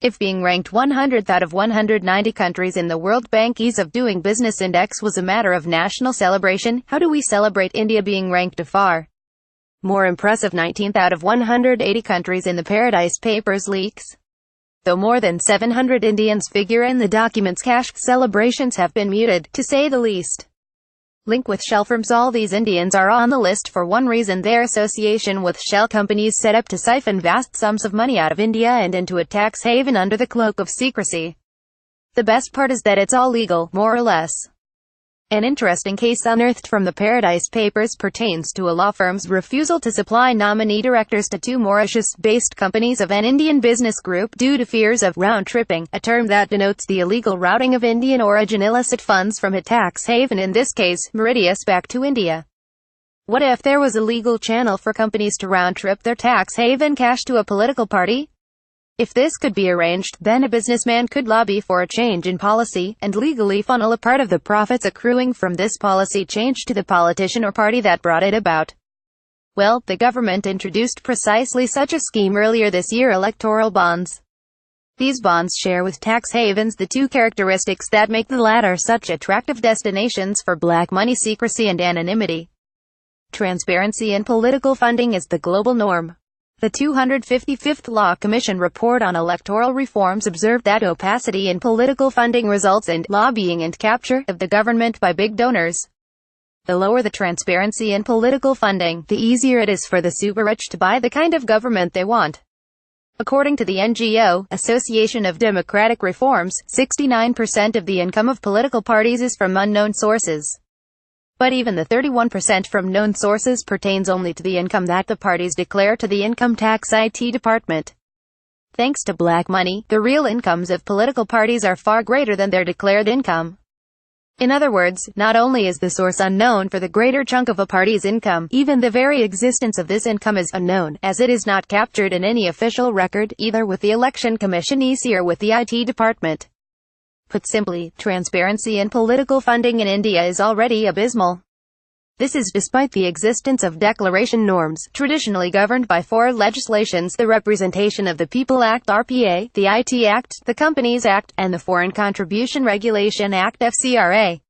If being ranked 100th out of 190 countries in the World Bank Ease of Doing Business Index was a matter of national celebration, how do we celebrate India being ranked a far more impressive 19th out of 180 countries in the Paradise Papers leaks? Though more than 700 Indians figure in the documents, cash celebrations have been muted, to say the least. Link with Shell firmsAll. These Indians are on the list for one reason: their association with shell companies set up to siphon vast sums of money out of India and into a tax haven under the cloak of secrecy. The best part is that it's all legal, more or less. An interesting case unearthed from the Paradise Papers pertains to a law firm's refusal to supply nominee directors to two Mauritius-based companies of an Indian business group due to fears of round-tripping, a term that denotes the illegal routing of Indian origin illicit funds from a tax haven, in this case, Mauritius, back to India. What if there was a legal channel for companies to round-trip their tax haven cash to a political party? If this could be arranged, then a businessman could lobby for a change in policy, and legally funnel a part of the profits accruing from this policy change to the politician or party that brought it about. Well, the government introduced precisely such a scheme earlier this year: electoral bonds. These bonds share with tax havens the two characteristics that make the latter such attractive destinations for black money: secrecy and anonymity. Transparency in political funding is the global norm. The 255th Law Commission report on electoral reforms observed that opacity in political funding results in lobbying and capture of the government by big donors. The lower the transparency in political funding, the easier it is for the super-rich to buy the kind of government they want. According to the NGO, Association of Democratic Reforms, 69% of the income of political parties is from unknown sources. But even the 31% from known sources pertains only to the income that the parties declare to the Income Tax IT Department. Thanks to black money, the real incomes of political parties are far greater than their declared income. In other words, not only is the source unknown for the greater chunk of a party's income, even the very existence of this income is unknown, as it is not captured in any official record, either with the Election Commission (EC) or with the IT Department. Put simply, transparency in political funding in India is already abysmal. This is despite the existence of declaration norms, traditionally governed by four legislations: the Representation of the People Act (RPA), the IT Act, the Companies Act, and the Foreign Contribution Regulation Act (FCRA).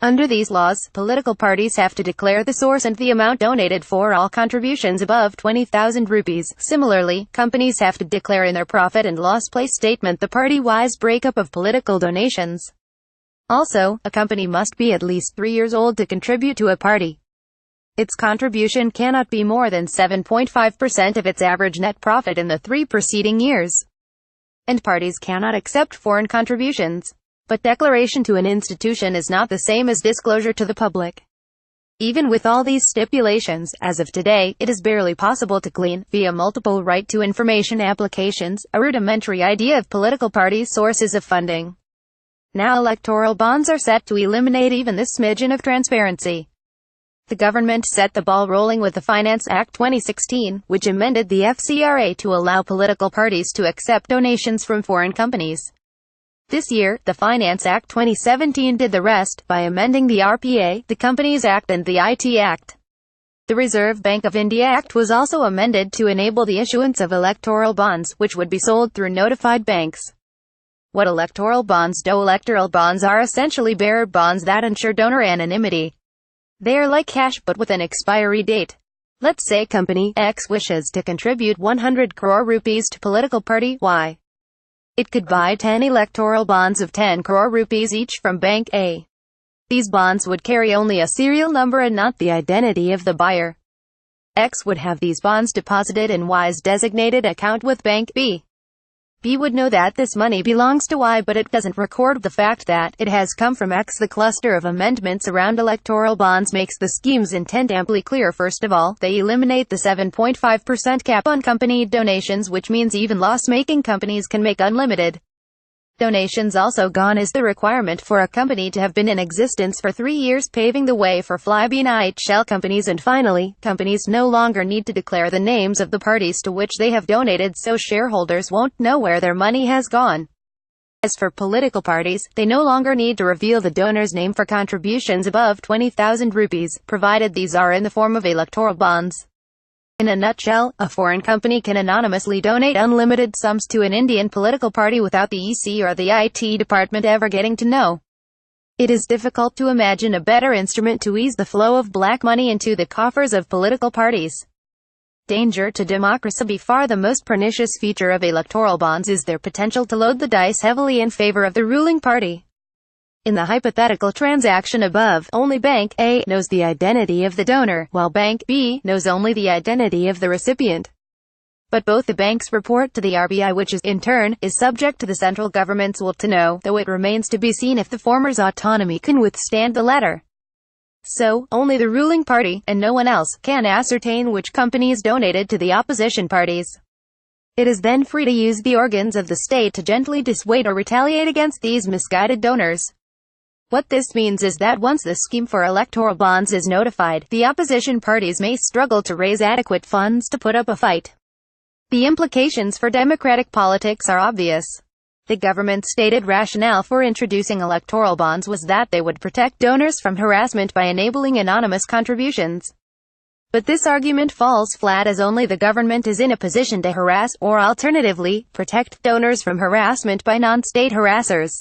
Under these laws, political parties have to declare the source and the amount donated for all contributions above 20,000 rupees. Similarly, companies have to declare in their profit and loss place statement the party-wise breakup of political donations. Also, a company must be at least 3 years old to contribute to a party. Its contribution cannot be more than 7.5% of its average net profit in the 3 preceding years. And parties cannot accept foreign contributions. But declaration to an institution is not the same as disclosure to the public. Even with all these stipulations, as of today, it is barely possible to glean, via multiple right to information applications, a rudimentary idea of political parties' sources of funding. Now electoral bonds are set to eliminate even this smidgen of transparency. The government set the ball rolling with the Finance Act 2016, which amended the FCRA to allow political parties to accept donations from foreign companies. This year, the Finance Act 2017 did the rest, by amending the RPA, the Companies Act and the IT Act. The Reserve Bank of India Act was also amended to enable the issuance of electoral bonds, which would be sold through notified banks. What electoral bonds do? Electoral bonds are essentially bearer bonds that ensure donor anonymity. They are like cash but with an expiry date. Let's say company X wishes to contribute 100 crore rupees to political party Y. It could buy 10 electoral bonds of 10 crore rupees each from Bank A. These bonds would carry only a serial number and not the identity of the buyer. X would have these bonds deposited in Y's designated account with Bank B. B would know that this money belongs to Y, but it doesn't record the fact that it has come from X. The cluster of amendments around electoral bonds makes the scheme's intent amply clear. First of all, they eliminate the 7.5% cap on company donations, which means even loss-making companies can make unlimited donations. Also gone is the requirement for a company to have been in existence for 3 years, paving the way for fly-by-night shell companies. And finally, companies no longer need to declare the names of the parties to which they have donated, so shareholders won't know where their money has gone. As for political parties, they no longer need to reveal the donor's name for contributions above 20,000 rupees, provided these are in the form of electoral bonds. In a nutshell, a foreign company can anonymously donate unlimited sums to an Indian political party without the EC or the IT department ever getting to know. It is difficult to imagine a better instrument to ease the flow of black money into the coffers of political parties. Danger to democracy. By far the most pernicious feature of electoral bonds is their potential to load the dice heavily in favor of the ruling party. In the hypothetical transaction above, only Bank A knows the identity of the donor, while Bank B knows only the identity of the recipient. But both the banks report to the RBI, which is, in turn, is subject to the central government's will to know, though it remains to be seen if the former's autonomy can withstand the latter. So, only the ruling party, and no one else, can ascertain which companies donated to the opposition parties. It is then free to use the organs of the state to gently dissuade or retaliate against these misguided donors. What this means is that once the scheme for electoral bonds is notified, the opposition parties may struggle to raise adequate funds to put up a fight. The implications for democratic politics are obvious. The government's stated rationale for introducing electoral bonds was that they would protect donors from harassment by enabling anonymous contributions. But this argument falls flat, as only the government is in a position to harass, or alternatively, protect donors from harassment by non-state harassers.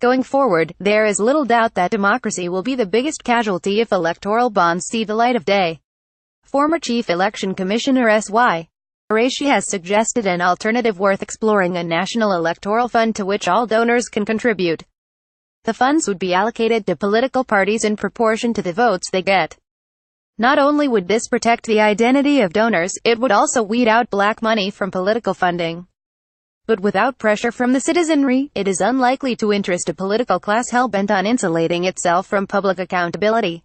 Going forward, there is little doubt that democracy will be the biggest casualty if electoral bonds see the light of day. Former Chief Election Commissioner S.Y. Qureshi has suggested an alternative worth exploring: a national electoral fund to which all donors can contribute. The funds would be allocated to political parties in proportion to the votes they get. Not only would this protect the identity of donors, it would also weed out black money from political funding. But without pressure from the citizenry, it is unlikely to interest a political class hell-bent on insulating itself from public accountability.